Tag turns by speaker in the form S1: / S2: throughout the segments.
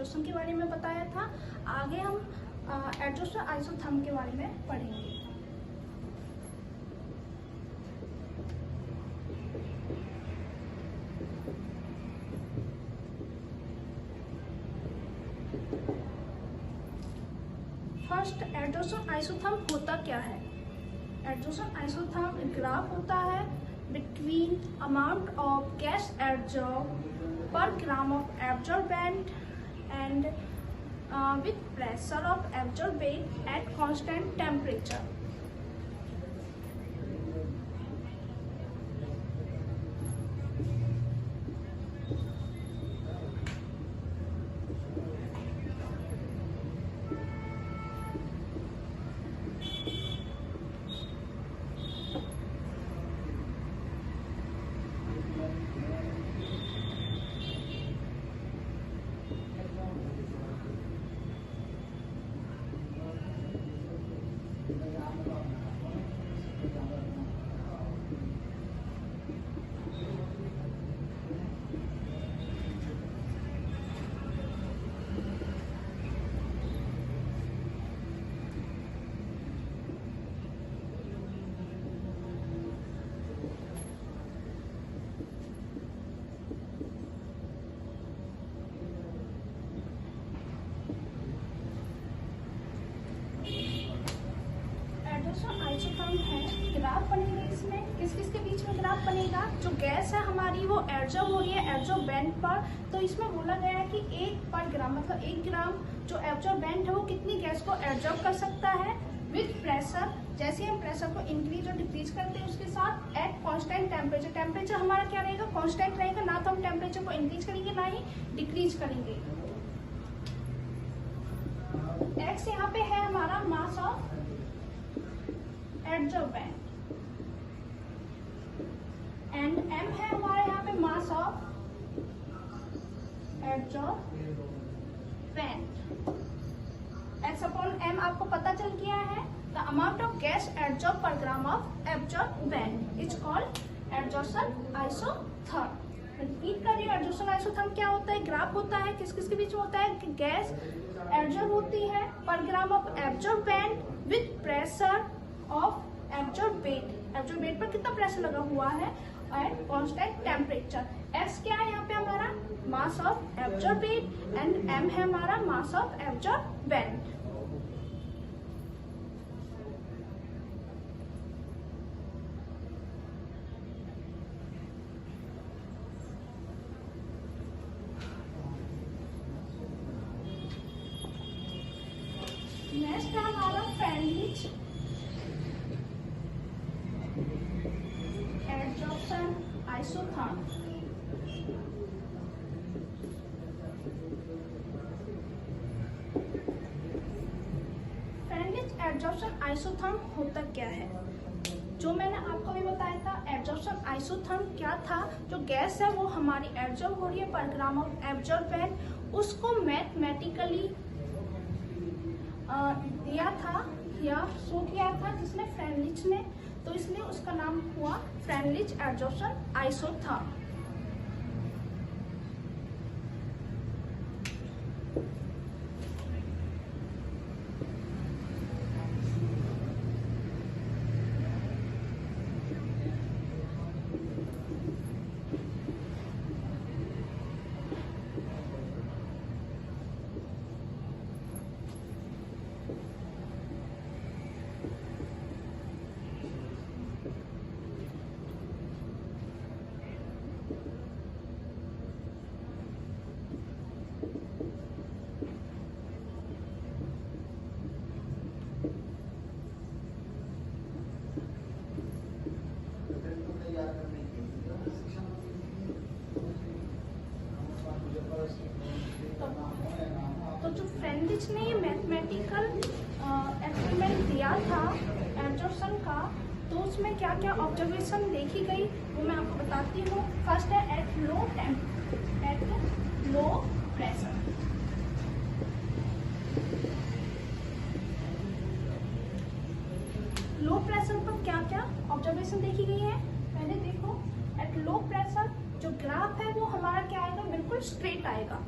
S1: Adsorption के बारे में बताया था। आगे हम एड्जॉर्प्शन आइसोथर्म के बारे में पढ़ेंगे। फर्स्ट, एड्जॉर्प्शन आइसोथर्म होता क्या है? एड्जॉर्प्शन आइसोथर्म ग्राफ होता है between amount of gas absorb per gram of absorbent and with pressure of absorbate at constant temperature. Isotherm है, ग्राफ बनेगा। इसमें किस किस के बीच में ग्राफ बनेगा? जो गैस है हमारी वो एब्जॉर्ब हो रही है एब्जॉर्बेंट पर, तो इसमें बोला गया है कि 1 पर ग्राम मतलब 1 ग्राम जो एब्जॉर्बेंट है वो कितनी गैस को एब्जॉर्ब कर सकता है विथ प्रेशर। जैसे हम प्रेशर को इंक्रीज और डिक्रीज करते हैं उसके साथ एट कांस्टेंट टेम्परेचर। टेम्परेचर हमारा क्या रहेगा? कांस्टेंट रहेगा, ना तो हम टेम्परेचर को इंक्रीज करेंगे ना ही डिक्रीज करेंगे। एक्स यहाँ पे है हमारा mass of absorbent and m है हमारे यहाँ पे mass of absorbent. x upon m आपको पता चल गया है। The amount of gas absorb per gram of absorbent is called adsorption isotherm. Repeat कर रही हूँ, एड्जॉर्प्शन आइसोथर्म क्या होता है? ग्राफ होता है। किस किस के बीच में होता है? कि गैस एब्जॉर्ब होती है पर gram of absorbent with pressure of absorbent. Absorbent पर कितना प्रेशर लगा हुआ है? At constant temperature. एक्स क्या है यहाँ पे हमारा? Mass of absorbate and M है हमारा मास ऑफ एब्जॉर्बेंट। नेक्स्ट है हमारा Freundlich adsorption isotherm. Freundlich adsorption isotherm होता क्या है? जो मैंने आपको भी बताया था, एड्जॉर्प्शन आइसोथर्म क्या था? जो गैस है वो हमारी एब्जॉर्ब हो रही है पर ग्राम ऑफ एब्जॉर्बेंट, उसको मैथमेटिकली दिया था या शो किया था जिसने फ्रेंडलिच ने, तो इसलिए उसका नाम हुआ फ्रेंडलिच एड्जॉर्प्शन आइसोथर्म। तो जो फ्रेंडलिच ने ये मैथमेटिकल एक्सपेरिमेंट दिया था एब्जॉर्प्शन का, तो उसमें क्या क्या ऑब्जर्वेशन देखी गई वो मैं आपको बताती हूँ। फर्स्ट है at low pressure. Low pressure पर क्या क्या ऑब्जर्वेशन देखी गई है? पहले देखो, एट लो प्रेशर जो ग्राफ है वो हमारा क्या आएगा? बिल्कुल स्ट्रेट आएगा।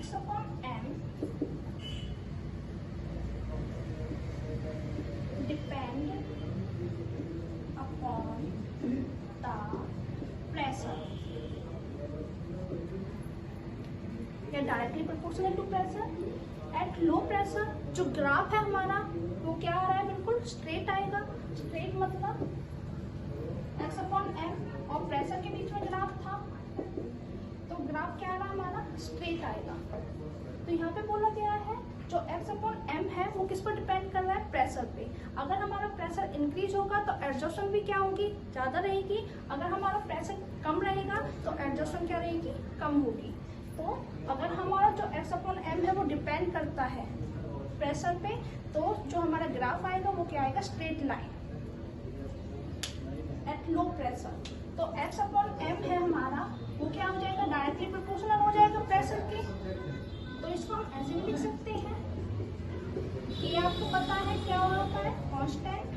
S1: x upon m depend upon the pressure, या directly proportional to pressure. At low pressure जो ग्राफ है हमारा वो क्या आ रहा है, बिल्कुल स्ट्रेट आएगा। स्ट्रेट मतलब x अपॉन m और प्रेशर के बीच में ग्राफ था, तो ग्राफ क्या आ रहा है हमारा, स्ट्रेट आएगा। तो यहाँ पे बोला गया है जो x अपॉन m है वो किस पर डिपेंड कर रहा है, प्रेशर पे। अगर हमारा प्रेशर इंक्रीज होगा तो एडजॉर्प्शन भी क्या होगी, ज़्यादा रहेगी। अगर हमारा प्रेशर कम रहेगा तो एडजॉर्प्शन क्या रहेगी, कम होगी। तो अगर हमारा जो x अपॉन m है वो डिपेंड करता है प्रेशर पे, तो जो हमारा ग्राफ आएगा वो क्या आएगा, straight line at low pressure. तो x अपॉन m है हमारा वो क्या हो जाएगा, डायरेक्टली प्रोपोर्शनल हो जाएगा प्रेशर के। तो इसको हम ऐसे भी लिख सकते हैं कि आपको पता है क्या होता है, कांस्टेंट।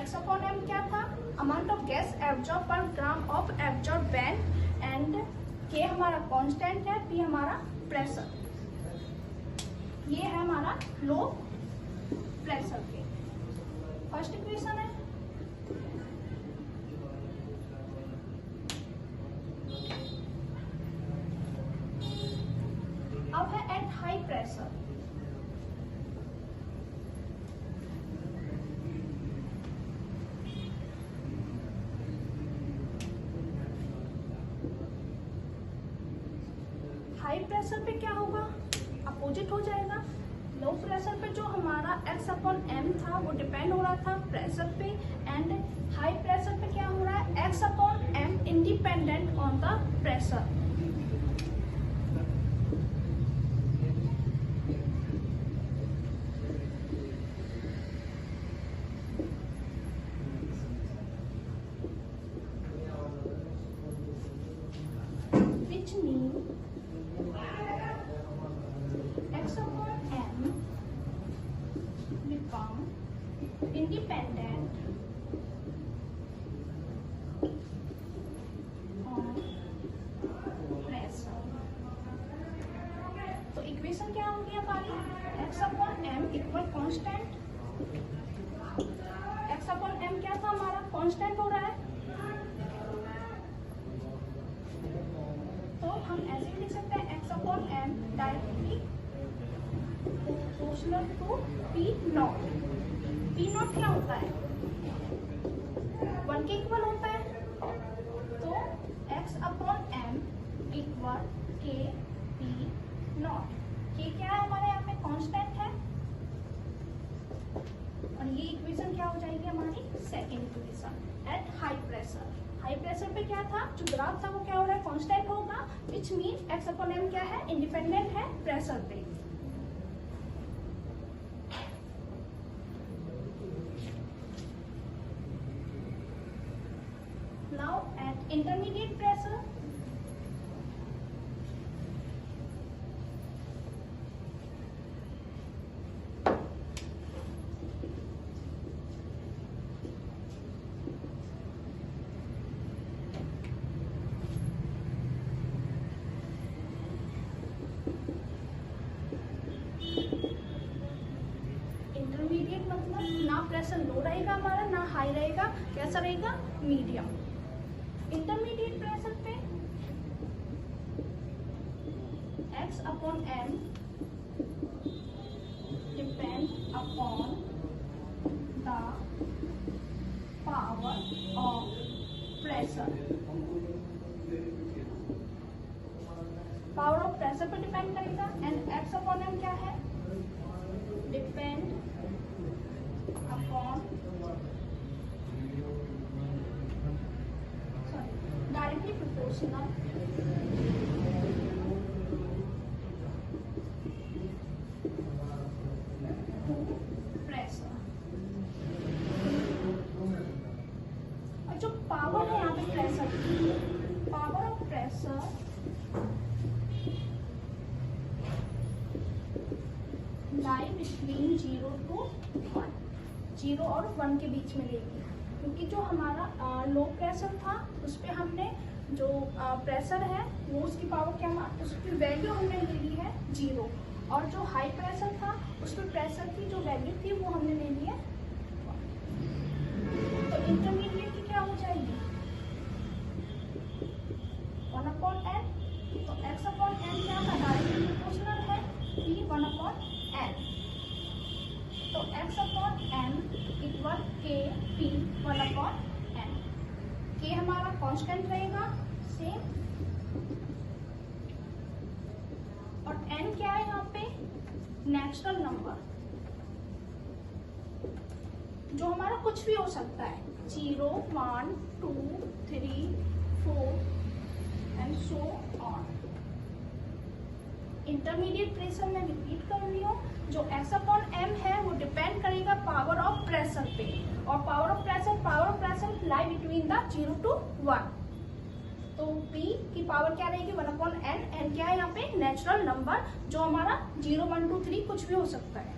S1: x अपॉन m क्या था, amount of gas absorb per gram of absorbent, and k हमारा कांस्टेंट है, p हमारा प्रेशर। ये है हमारा लो प्रेशर के फर्स्ट इक्वेशन है। अब है eight high pressure. High pressure पे क्या होगा, अपोजिट हो जाएगा। लो प्रेशर पे जो हमारा x अपॉन m था वो डिपेंड हो रहा था प्रेशर पे, एंड हाई प्रेशर पे क्या हो रहा है, x upon m independent on the pressure. Which means x upon m become independent on pressure। तो इक्वेशन क्या होगी हमारी, x upon m equal constant. x upon m क्या था हमारा, कांस्टेंट हो रहा है, तो हम ऐसे भी लिख सकते हैं x upon m directly proportional to p naught. p naught क्या होता है, 1 के इक्वल होता है, तो x upon m equal k p not. k क्या है हमारे यहाँ पे, कांस्टेंट है, और ये इक्वेशन क्या हो जाएगी हमारी second equation eight high pressure. High pressure पे क्या था, जो ग्राफ था वो क्या हो रहा है, कांस्टेंट होगा, which mean x upon m क्या है, इंडिपेंडेंट है प्रेशर पे। Now at intermediate pressure, intermediate मतलब ना प्रेशर लो रहेगा हमारा, ना हाई रहेगा, कैसा रहेगा, मीडियम। इंटरमीडिएट प्रेशर पे x upon m depend upon the power of pressure. Power of pressure पर डिपेंड करेगा, एंड x अपॉन m क्या है, depend upon directly proportional to pressure. और जो पावर है यहाँ पे प्रेशर की, power of pressure lie between 0 to 1, 0 और 1 के बीच में लेगी, क्योंकि जो हमारा लो प्रेशर था उस पर हमने जो प्रेशर है वो उसकी पावर क्या उसकी वैल्यू हमने ले ली है 0, और जो हाई प्रेशर था उसमें प्रेशर की जो वैल्यू थी वो हमने ले ली है 1। तो इंटरमीडिएट की क्या हो जाएगी 1/n। तो x/n क्या था, डायरेक्टली प्रोपोर्शनल है p 1/n। तो x/n equal k p 1/n। k हमारा कांस्टेंट रहेगा सेम, और n क्या है यहाँ पे नेचुरल नंबर, जो हमारा कुछ भी हो सकता है 0, 1, 2, 3, 4 and so on. Intermediate pressure में रिपीट कर रही हूँ, जो x/m है वो डिपेंड करेगा पावर ऑफ प्रेशर पे, और power of pressure lie between the 0 to 1। तो P की पावर क्या रहेगी 1/n। n क्या है यहाँ पे नेचुरल नंबर, जो हमारा 0, 1, 2, 3 कुछ भी हो सकता है।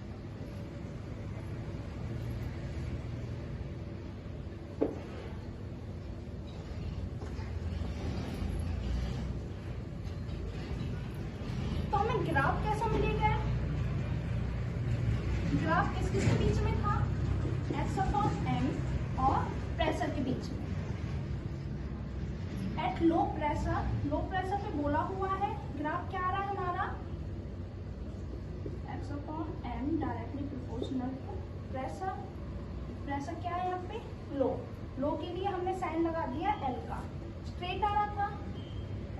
S1: तो हमें ग्राफ कैसा मिलेगा, ग्राफ किसके बीच में था x/m और प्रेशर के बीच में। एट लो प्रेशर पे बोला हुआ है, ग्राफ क्या आ रहा है हमारा x/m directly proportional to pressure. Pressure क्या है यहाँ पे लो के लिए हमने साइन लगा दिया L का। स्ट्रेट आ रहा था,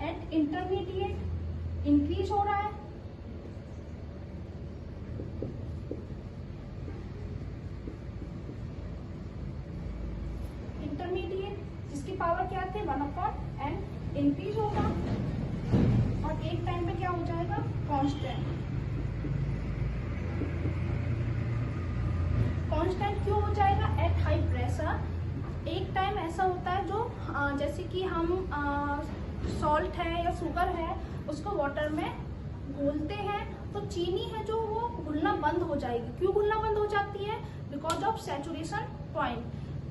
S1: एट इंटरमीडिएट इंक्रीज हो रहा है, इंटरमीडिएट जिसकी पावर क्या थी 1/n इंक्रीज होगा, और एक टाइम पे क्या हो जाएगा कांस्टेंट। कांस्टेंट क्यों हो जाएगा एट हाई प्रेशर। एक टाइम ऐसा होता है जो जैसे कि हम सॉल्ट है या शुगर है उसको वाटर में घोलते हैं, तो चीनी है जो वो घुलना बंद हो जाएगी। क्यों घुलना बंद हो जाती है, बिकॉज ऑफ सैचुरेशन पॉइंट,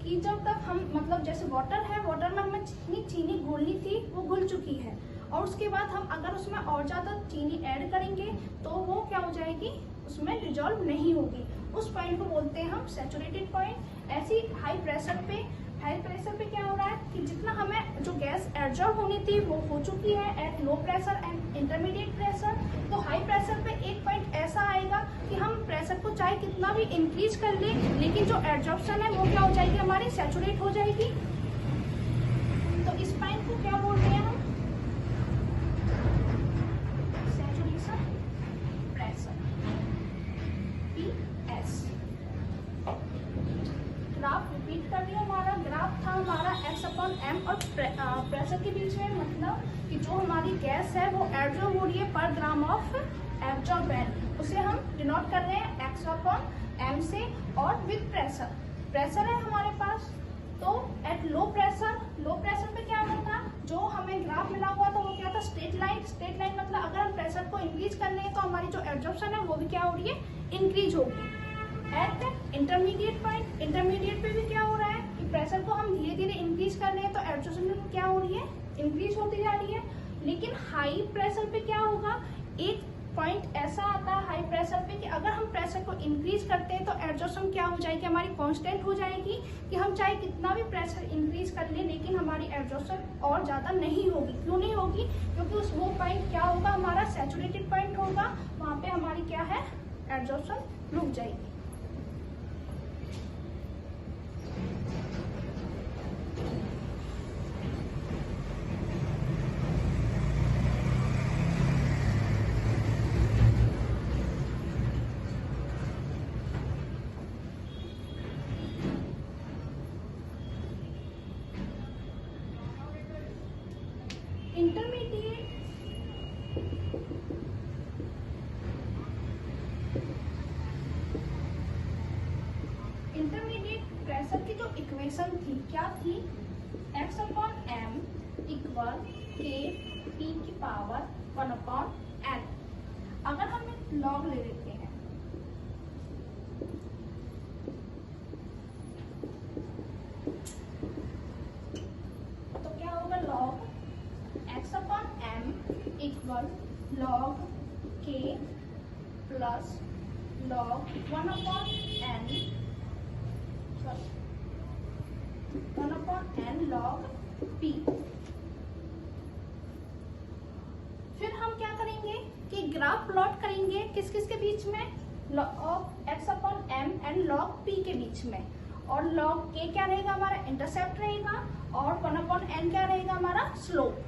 S1: कि जब तक हम मतलब जैसे वाटर है, वाटर में हमें चीनी घोलनी थी वो घुल चुकी है, और उसके बाद हम अगर उसमें और ज़्यादा चीनी ऐड करेंगे तो वो क्या हो जाएगी, उसमें डिजॉल्व नहीं होगी। उस पॉइंट को बोलते हैं हम सैचुरेटेड पॉइंट। ऐसी हाई प्रेशर पे क्या हो रहा है कि जितना हमें जो गैस एब्जॉर्ब होनी थी वो हो चुकी है at low pressure and intermediate pressure. तो हाई प्रेशर पे एक पॉइंट ऐसा आएगा कि हम प्रेशर को चाहे कितना भी इंक्रीज कर ले, लेकिन जो एब्जॉर्प्शन है वो क्या हो जाएगी, हमारी सैचुरेट हो जाएगी। तो इस पॉइंट को क्या बोल रहे हैं हम, saturation pressure PS। Graph repeat कर दिया, हमारा ग्राफ था हमारा x/m और प्रेशर के बीच में, मतलब कि जो हमारी गैस है वो एब्जॉर्ब हो रही है पर ग्राम ऑफ एब्जॉर्बेंट, उसे हम डिनोट कर रहे हैं x/m से, और विद प्रेशर है हमारे पास। तो एट लो प्रेशर पे क्या होता, जो हमें ग्राफ मिला हुआ था वो क्या था स्ट्रेट लाइन मतलब अगर हम प्रेशर को इंक्रीज कर लें तो हमारी जो एब्जॉर्प्शन है वो भी क्या हो रही है, इंक्रीज होगी। एट इंटरमीडिएट पे भी क्या हो रहा है कि प्रेशर को हम धीरे धीरे इंक्रीज कर रहे हैं तो एब्जॉर्प्शन क्या हो रही है, इंक्रीज होती जा रही है। लेकिन हाई प्रेशर पे क्या होगा, एक पॉइंट ऐसा आता है हाई प्रेशर पे कि अगर हम प्रेशर को इंक्रीज करते हैं तो एब्जॉर्प्शन क्या हो जाएगी, हमारी कांस्टेंट हो जाएगी, कि हम चाहे कितना भी प्रेशर इंक्रीज कर ले लेकिन हमारी एब्जॉर्प्शन और ज्यादा नहीं होगी। क्यों नहीं होगी, क्योंकि उस वो पॉइंट क्या होगा, हमारा सैचुरेटेड पॉइंट होगा, वहां पे हमारी क्या है एब्जॉर्प्शन रुक जाएगी। इंटरमीडिएट प्रेशर की जो इक्वेशन थी क्या थी, x/m इक्वल k p की पावर 1/n। अगर हम एक लॉग ले लेते हैं, तो क्या होगा log log k plus log 1 upon n, sorry 1 upon n log p। फिर हम क्या करेंगे कि ग्राफ प्लॉट करेंगे किस किस के बीच में, log x upon m and log p के बीच में। और log k क्या रहेगा हमारा इंटरसेप्ट रहेगा, और 1 अपॉन n क्या रहेगा हमारा स्लोप।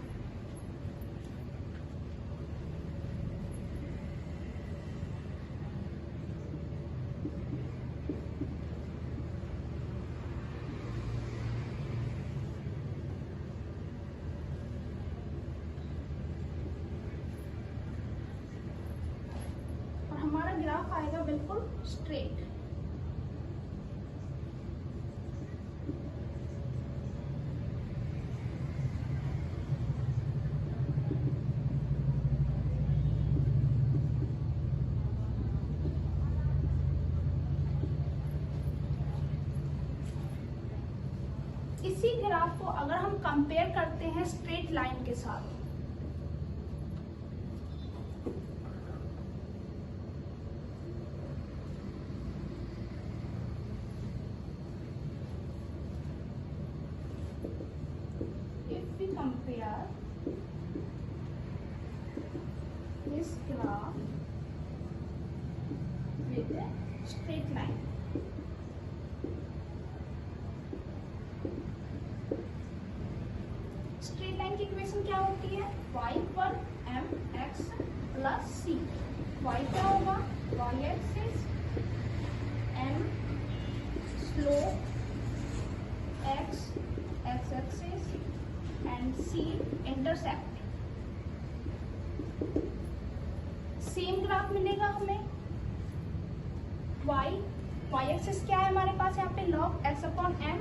S1: हमारा ग्राफ आएगा बिल्कुल स्ट्रेट। इसी ग्राफ को अगर हम कंपेयर करते हैं स्ट्रेट लाइन के साथ, compare this graph with a straight line, straight line की इक्वेशन क्या होती है, y पर mx प्लस c। y क्या होगा, y axis, m slope, x axis and c intercept. Same graph मिलेगा हमें। y एक्सिस क्या है हमारे पास यहाँ पे log x upon m,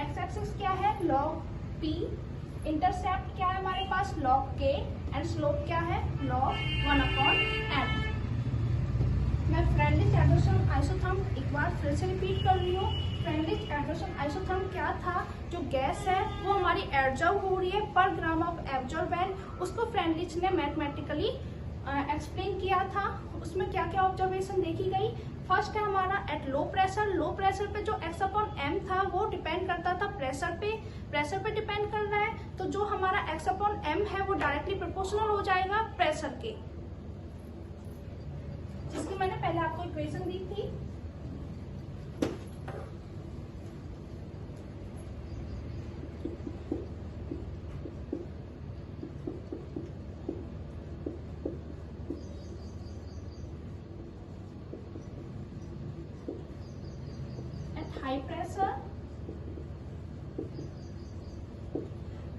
S1: x axis क्या है log p, इंटरसेप्ट क्या है हमारे पास log k एंड स्लोप क्या है log 1 अपॉन n। मैं फ्रेंडलिश एडोसन आइसोथर्म एक बार फिर से रिपीट कर रही हूँ। फ्रेंडलिश एडोसन आइसोथर्म क्या था, जो गैस है वो हमारी एब्जॉर्ब हो रही है पर ग्राम ऑफ एब्जॉर्बेंट, उसको फ्रेंडलिश ने मैथमेटिकली एक्सप्लेन किया था। उसमें क्या क्या ऑब्जर्वेशन देखी गई, फर्स्ट है हमारा एट लो प्रेशर पे जो x अपॉन m था वो डिपेंड करता था प्रेशर पे डिपेंड कर रहा है, तो जो हमारा x अपॉन m है वो डायरेक्टली प्रोपोर्शनल हो जाएगा प्रेशर के, जिसकी मैंने पहले आपको इक्वेशन दी थी।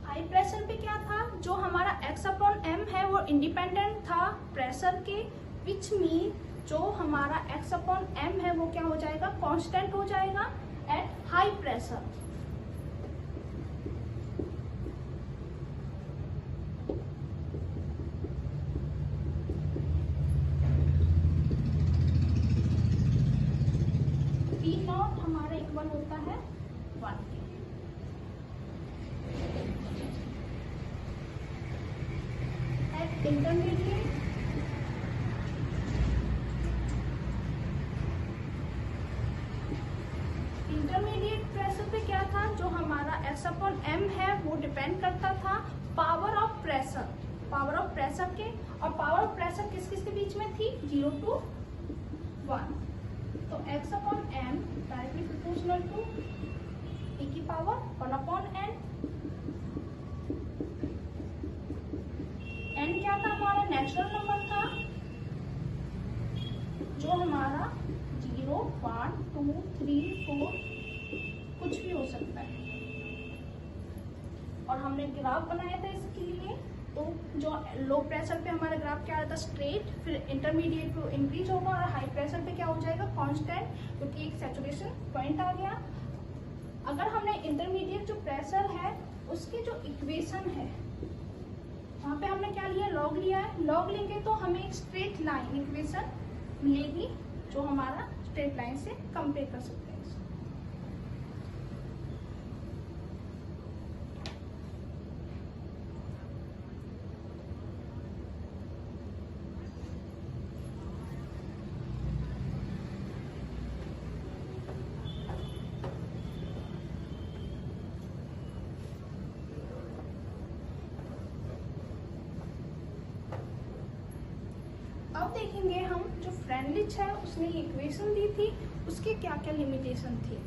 S1: हाई प्रेशर पे क्या था, जो हमारा x अपॉन m है वो इंडिपेंडेंट था प्रेशर के, विच मीन जो हमारा x अपॉन m है वो क्या हो जाएगा, कांस्टेंट हो जाएगा eight high pressure. P not हमारा इक्वल होता है 1 के। एट इंटरमीडिएट प्रेशर पे क्या था, जो हमारा x अपॉन m है वो डिपेंड करता था पावर ऑफ प्रेशर के, और पावर ऑफ प्रेशर किस किस के बीच में थी, 0 to 1। तो x upon m directly proportional to e की पावर 1 अपॉन n। n क्या था हमारा, नेचुरल नंबर था, जो हमारा 0, 1, 2, 3, 4 कुछ भी हो सकता है। और हमने ग्राफ बनाया था इसके लिए, तो जो लो प्रेशर पे हमारा ग्राफ क्या आता है स्ट्रेट, फिर इंटरमीडिएट पे इंक्रीज होगा, और हाई प्रेशर पे क्या हो जाएगा कांस्टेंट, क्योंकि एक सैचुरेशन पॉइंट आ गया। अगर हमने इंटरमीडिएट जो प्रेशर है उसकी जो इक्वेशन है वहाँ पे हमने क्या लिया, लॉग लिया है। लॉग लेंगे तो हमें एक स्ट्रेट लाइन इक्वेशन मिलेगी जो हमारा स्ट्रेट लाइन से कंपेयर कर सकते हैं। अब देखेंगे हम जो फ्रेंडलिच है उसने इक्वेशन दी थी उसकी क्या क्या लिमिटेशन थी।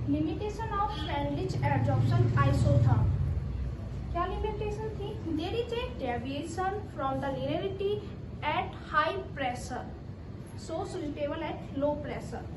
S1: Limitation of Freundlich adsorption isotherm, क्या लिमिटेशन थी? There is a deviation from the linearity at high pressure so suitable at low pressure.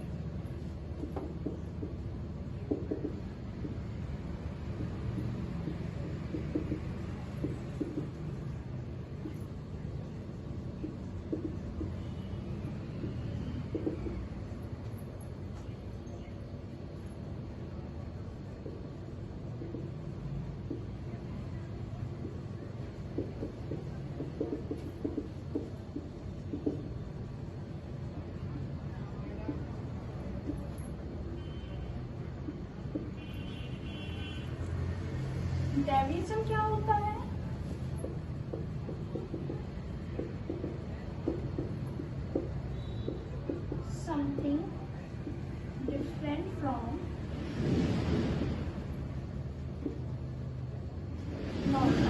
S1: Deviation क्या होता है? Something different from normal.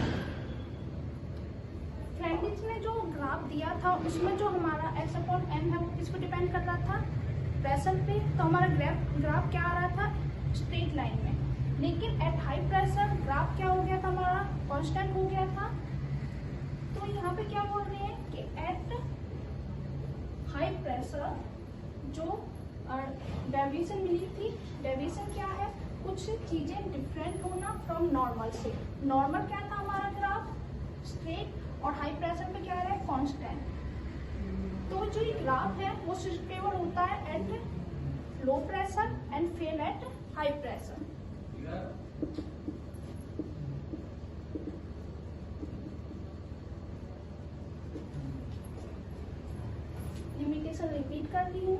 S1: Freundlich ने जो ग्राफ दिया था उसमें जो हमारा x अपॉन m है वो किस पे डिपेंड कर रहा था? प्रेशर पे। तो हमारा ग्राफ क्या आ रहा था? स्ट्रेट लाइन में। लेकिन एट हाई प्रेशर ग्राफ क्या हो गया था? हमारा कांस्टेंट हो गया था। तो यहाँ पे क्या बोल रहे हैं कि एट हाई प्रेशर जो डेविएशन मिली थी, डेविएशन क्या है? कुछ चीजें डिफरेंट होना फ्रॉम नॉर्मल से। नॉर्मल क्या था हमारा ग्राफ? स्ट्रेट, और हाई प्रेशर पे क्या है? कांस्टेंट। तो जो ये ग्राफ है वो स्टेबल होता है at low pressure and fail at high pressure. Limitation repeat कर दी हूँ।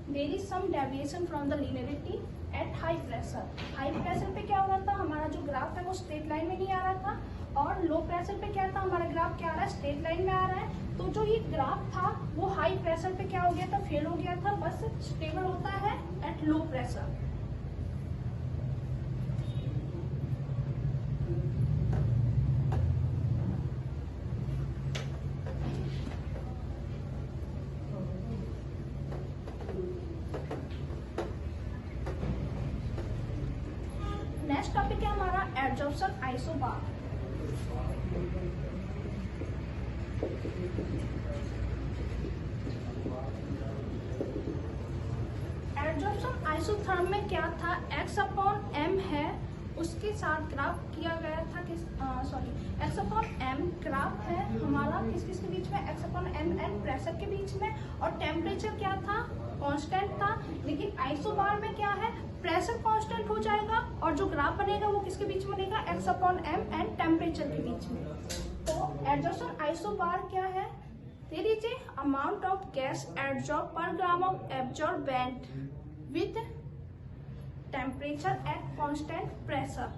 S1: There is some deviation from the linearity at high pressure. High pressure पे क्या हो रहा था? हमारा जो ग्राफ है वो स्ट्रेट लाइन में नहीं आ रहा था, और लो प्रेशर पे क्या था? हमारा ग्राफ क्या आ रहा है? स्ट्रेट लाइन में आ रहा है। तो जो ये ग्राफ था वो हाई प्रेशर पे क्या हो गया था? फेल हो गया था। बस स्टेबल होता है at low pressure. Next topic है हमारा एडजॉर्प्शन आइसोबार। एडजॉर्प्शन आइसोथर्म में क्या था? x अपॉन m है उसके साथ ग्राफ किया गया था x अपॉन m ग्राफ है हमारा किस किस के बीच में? x upon m and pressure के बीच में। और टेम्परेचर क्या था? कांस्टेंट था। लेकिन आइसोबार में क्या है? प्रेशर कांस्टेंट हो जाएगा और जो ग्राफ बनेगा वो किसके बीच में बनेगा? x upon m and temperature के बीच में। तो एडजॉर्प्शन आइसोबार क्या है? There is a amount of gas absorb per gram of absorbent with temperature at constant pressure।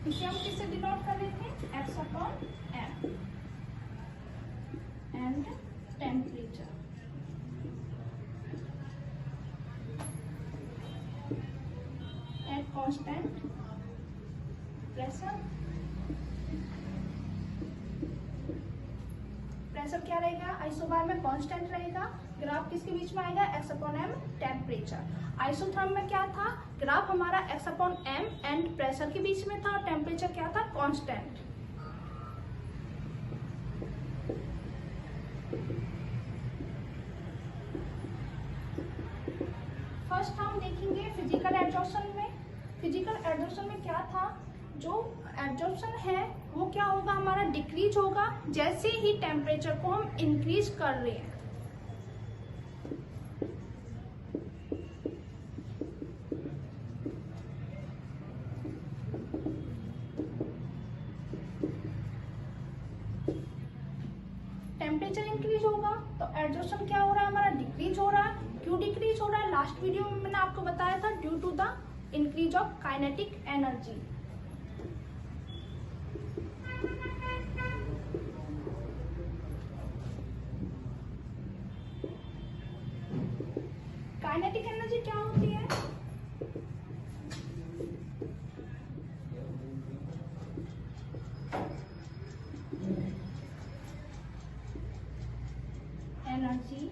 S1: इसे हम किससे डिनोट कर रहे थे? x upon m and temperature. Constant pressure. Pressure क्या रहेगा? आइसोबार में कांस्टेंट रहेगा। ग्राफ किसके बीच में आएगा? x upon m temperature. Isotherm में क्या था? ग्राफ हमारा x upon m and pressure के बीच में था और टेम्परेचर क्या था? कांस्टेंट। फर्स्ट हम देखेंगे फिजिकल एडजॉर्प्शन में। फिजिकल एडजॉर्प्शन में क्या था? जो एडजॉर्प्शन है वो क्या होगा? हमारा डिक्रीज होगा जैसे ही टेम्परेचर को हम इंक्रीज कर रहे हैं। टेम्परेचर इंक्रीज होगा तो एडजॉर्प्शन क्या हो रहा है? हमारा डिक्रीज हो रहा है। क्यों डिक्रीज हो रहा है? लास्ट वीडियो में मैंने आपको बताया था due to increase of kinetic energy. Kinetic energy क्या होती है? Energy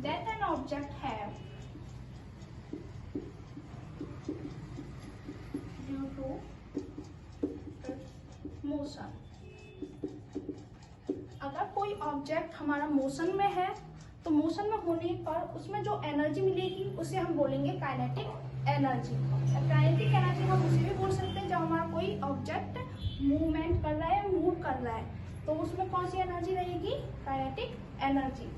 S1: that an object have due to motion। अगर कोई ऑब्जेक्ट हमारा मोशन में है तो मोशन में होने पर उसमें जो एनर्जी मिलेगी उसे हम बोलेंगे काइनेटिक एनर्जी। काइनेटिक एनर्जी हम उसे भी बोल सकते हैं जब हमारा कोई ऑब्जेक्ट मूवमेंट कर रहा है, मूव कर रहा है, तो उसमें कौन सी एनर्जी रहेगी? Kinetic energy.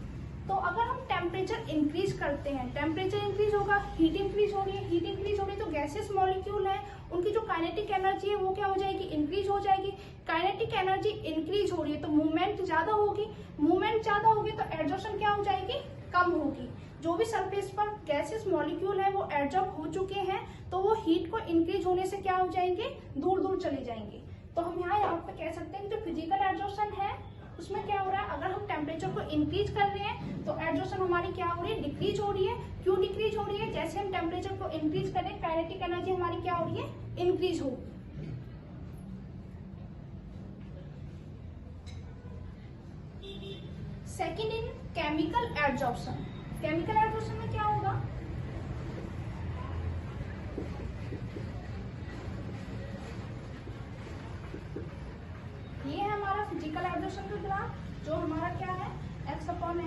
S1: तो अगर हम टेम्परेचर इंक्रीज करते हैं, टेम्परेचर इंक्रीज होगा, हीट इंक्रीज हो रही है, हीट इंक्रीज हो रही है तो गैसेस मॉलिक्यूल है, उनकी जो काइनेटिक एनर्जी है वो क्या हो जाएगी? इंक्रीज हो जाएगी। काइनेटिक एनर्जी इंक्रीज हो रही है तो मूवमेंट ज्यादा होगी, मूवमेंट ज्यादा होगी तो एड्जॉर्प्शन क्या हो जाएगी? कम होगी। जो भी सरफेस पर गैसेस मॉलिक्यूल है वो एड्जॉर्ब हो चुके हैं तो वो हीट को इंक्रीज होने से क्या हो जाएंगे? दूर दूर चले जाएंगे। तो हम यहाँ पे कह सकते हैं कि जो फिजिकल एड्जॉर्प्शन है उसमें क्या हो रहा है? अगर हम टेम्परेचर को इंक्रीज कर रहे हैं तो एड्जॉर्प्शन हमारी क्या हो रही है? डिक्रीज हो रही है। क्यों डिक्रीज हो रही है? जैसे हम टेम्परेचर को इंक्रीज कर रहे हैं काइनेटिक एनर्जी हमारी क्या हो रही है? इंक्रीज हो। Second in chemical adsorption. Chemical adsorption में क्या होगा? ये है हमारा फिजिकल एड्जॉर्प्शन का ग्राफ जो हमारा क्या है? x/m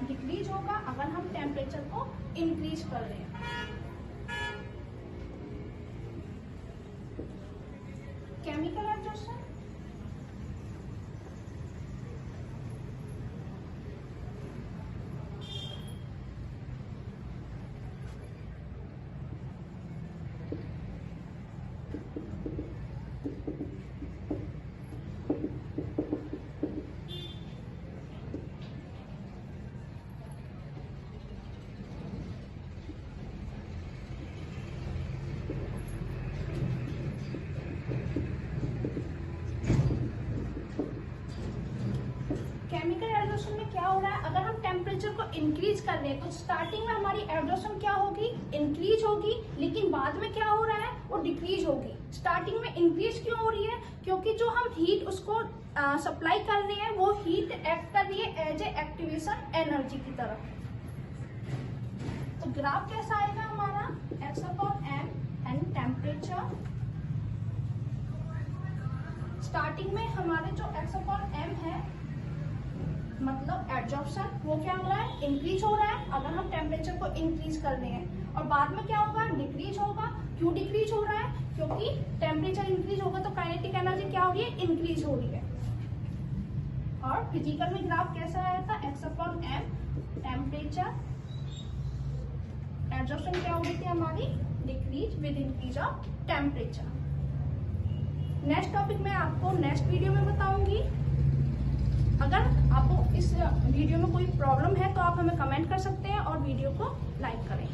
S1: डिक्रीज होगा अगर हम टेम्परेचर को इंक्रीज कर रहे हैं। केमिकल एड्जॉर्प्शन में क्या हो रहा है? अगर हम टेम्परेचर को इंक्रीज कर रहे हैं तो स्टार्टिंग में हमारी एब्जॉर्प्शन क्या होगी? इंक्रीज होगी, लेकिन बाद में क्या हो रहा है? वो डिक्रीज होगी। स्टार्टिंग में इंक्रीज क्यों हो रही है? क्योंकि जो हम हीट उसको सप्लाई कर रहे हैं वो हीट एक्ट कर रही है एज ए एक्टिवेशन एनर्जी की तरफ। तो ग्राफ कैसा आएगा हमारा? x/m and temperature. स्टार्टिंग में हमारे जो x/m है मतलब एब्जॉर्प्शन वो क्या हो रहा है? इंक्रीज हो रहा है अगर हम टेम्परेचर को इंक्रीज कर रहे हैं, और बाद में क्या होगा? डिक्रीज होगा। क्यों डिक्रीज हो रहा है? क्योंकि टेम्परेचर इंक्रीज होगा तो काइनेटिक एनर्जी क्या हो रही है? इंक्रीज हो रही है। और फिजिकल में ग्राफ कैसा आया था? x/m टेम्परेचर, एब्जॉर्प्शन क्या हो रही थी हमारी? Decrease with increase of temperature. Next topic मैं आपको नेक्स्ट वीडियो में बताऊंगी। अगर आपको इस वीडियो में कोई प्रॉब्लम है तो आप हमें कमेंट कर सकते हैं और वीडियो को लाइक करें।